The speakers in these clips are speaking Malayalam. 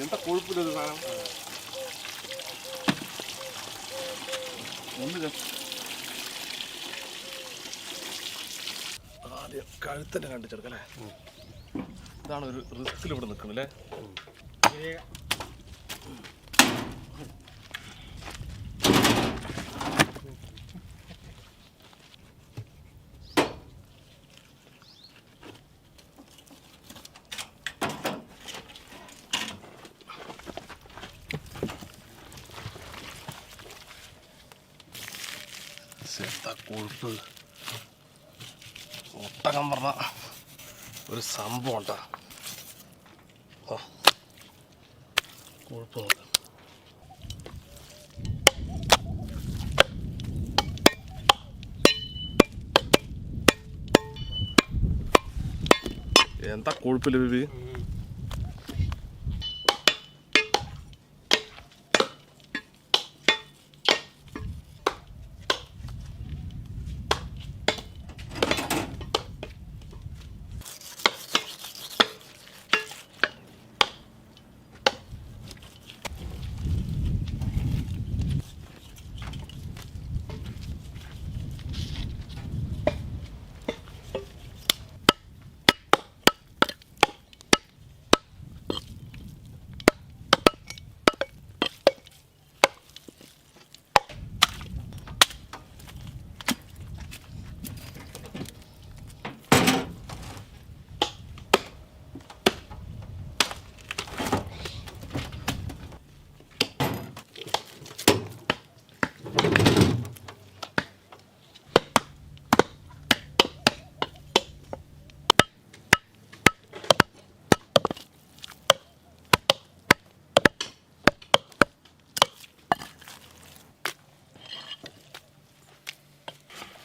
എന്താ കൊഴുപ്പില്ലത് സാധനം ആദ്യം കഴുത്തന്നെ കണ്ടിച്ചെടുക്കല്ലേ. ഇതാണ് ഒരു റിസ്കിൽ ഇവിടെ നിൽക്കണല്ലേ. എന്താ കൊഴുപ്പ്, ഒട്ടകം പറഞ്ഞ ഒരു സംഭവം ഉണ്ടാ. കൊഴുപ്പ് നോക്ക്. എന്താ കൊഴുപ്പില്ല ബേബി.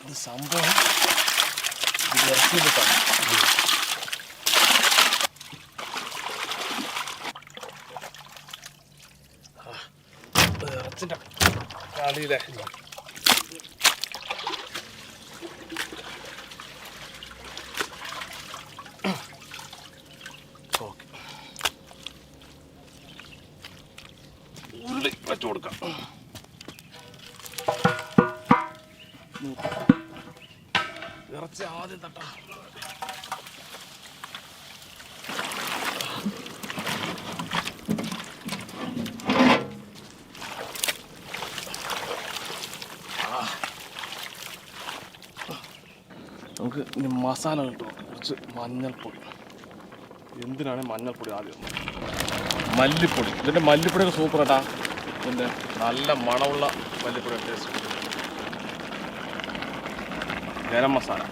ഇത് സംഭവം ഇത് ഇറക്കിയിട്ടാണ്. ഇറച്ചിൻ്റെ കളിയിലെ ഉരുളി വെച്ചു കൊടുക്കാം. ഇറച്ചി ആദ്യം തട്ടാ. നമുക്ക് ഇനി മസാല കിട്ടും. കുറച്ച് മഞ്ഞൾപ്പൊടി. എന്തിനാണ് മഞ്ഞൾപ്പൊടി ആദ്യം? മല്ലിപ്പൊടി. ഇതിൻ്റെ മല്ലിപ്പൊടിയൊക്കെ സൂപ്പർ കേട്ടാ. ഇതിൻ്റെ നല്ല മണമുള്ള മല്ലിപ്പൊടി ടേസ്റ്റ്. ഗരം മസാല,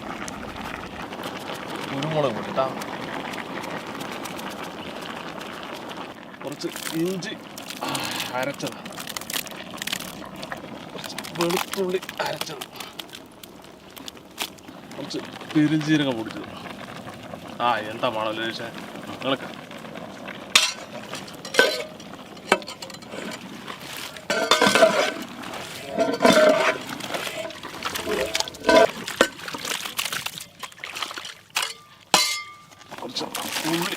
കുരുമുളക് പൊടി കേട്ടാ. കുറച്ച് ഇഞ്ചി അരച്ചത്, കുറച്ച് വെളുത്തുള്ളി അരച്ചത്, കുറച്ച് പെരുംജീരകം പൊടിച്ചത്. എന്താ മണമല്ലേ ചോദിച്ചേ നിങ്ങൾക്ക്. കുറച്ച് ഉള്ളി,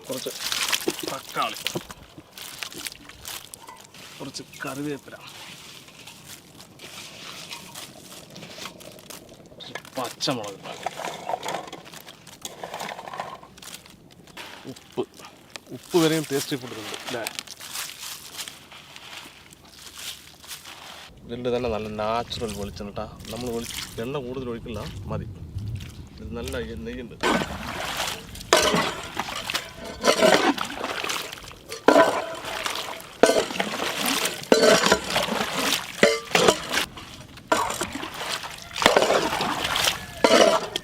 കുറച്ച് തക്കാളി, കുറച്ച് കറിവേപ്പില, പച്ചമുളക്, ഉപ്പ് വരെയും ടേസ്റ്റി ഫുഡ് ഉണ്ട് അല്ലേ. ഇതിൻ്റെ തന്നെ നല്ല നാച്ചുറൽ വെളിച്ചെണ്ണ കേട്ടോ. നമ്മൾ എണ്ണ കൂടുതൽ ഒഴിക്കില്ല, മതി. ഇത് നല്ല നെയ്യുണ്ട്.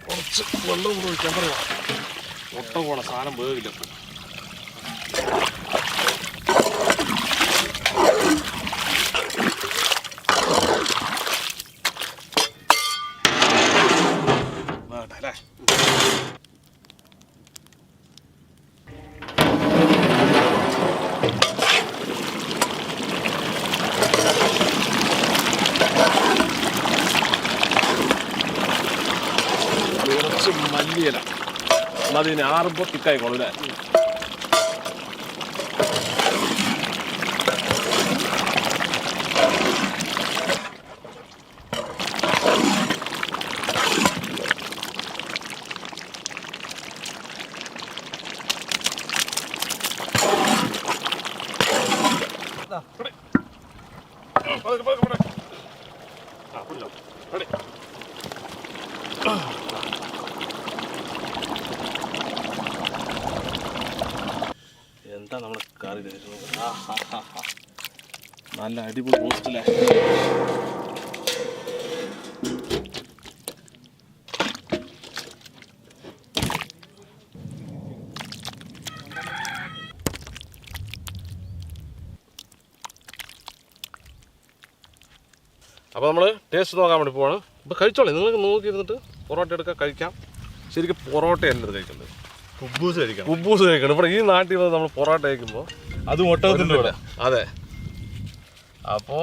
കുറച്ച് വെള്ളം കൂടെ ഒഴിക്കാൻ പറയാം. മുട്ട പോണ സാധനം വേവില്ല. വേണ്ടല്ലേ. കുറച്ച് മല്ലിയില, മതി ഇനി ആറുമ്പോൾ തിക്കായിക്കോളൂ അല്ലേ? എന്താ നമ്മുടെ കറി നല്ല അടിപൊളി റോസ്റ്റല്ലേ? അപ്പോൾ നമ്മൾ ടേസ്റ്റ് നോക്കാൻ വേണ്ടി പോവാണ്. ഇപ്പോൾ കഴിച്ചോളേ, നിങ്ങൾക്ക് നോക്കിയിരുന്നിട്ട് പൊറോട്ട എടുക്കാൻ കഴിക്കാം. ശരിക്കും പൊറോട്ടയല്ല ഇത് കഴിക്കേണ്ടത്, കുബൂസ് കഴിക്കണം. കുബൂസ് കഴിക്കണം. ഇവിടെ ഈ നാട്ടിൽ വന്ന് നമ്മൾ പൊറോട്ട കഴിക്കുമ്പോൾ അതും ഒട്ടകത്തിൻ്റെ കൂടെ. അതെ. അപ്പോൾ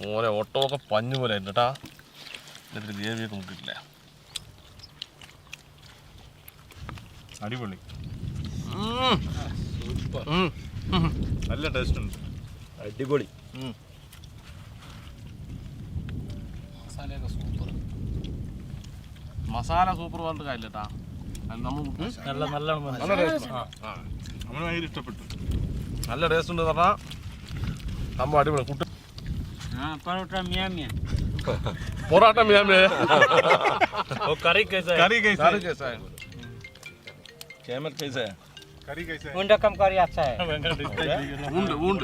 മോനെ ഒട്ടമൊക്കെ പഞ്ഞു പോലെ ആയിരുന്നു കേട്ടാ. ഇതിൽ ഗ്രേവിയൊക്കെ മുട്ടിട്ടില്ല. അടിപൊളി, നല്ല ടേസ്റ്റ് ഉണ്ട്. അടിപൊളി. മസാല സൂപ്പർ പറഞ്ഞിട്ട് കാര്യമില്ല കേട്ടാ. നമ്മൾ ഭയങ്കര ഇഷ്ടപ്പെട്ടു. നല്ല ടേസ്റ്റ് ഉണ്ട് പറഞ്ഞാൽ സംഭവം അടിപൊളി. കുട്ടി പൊറോട്ട മിയാ മിയാ. പൊറോട്ട മിയാ മിയാ. करी कैसा है? करी कैसा करी कैसा है? कैमल कैसा है? करी कैसा है? उंडा कम करी अच्छा है. ऊंड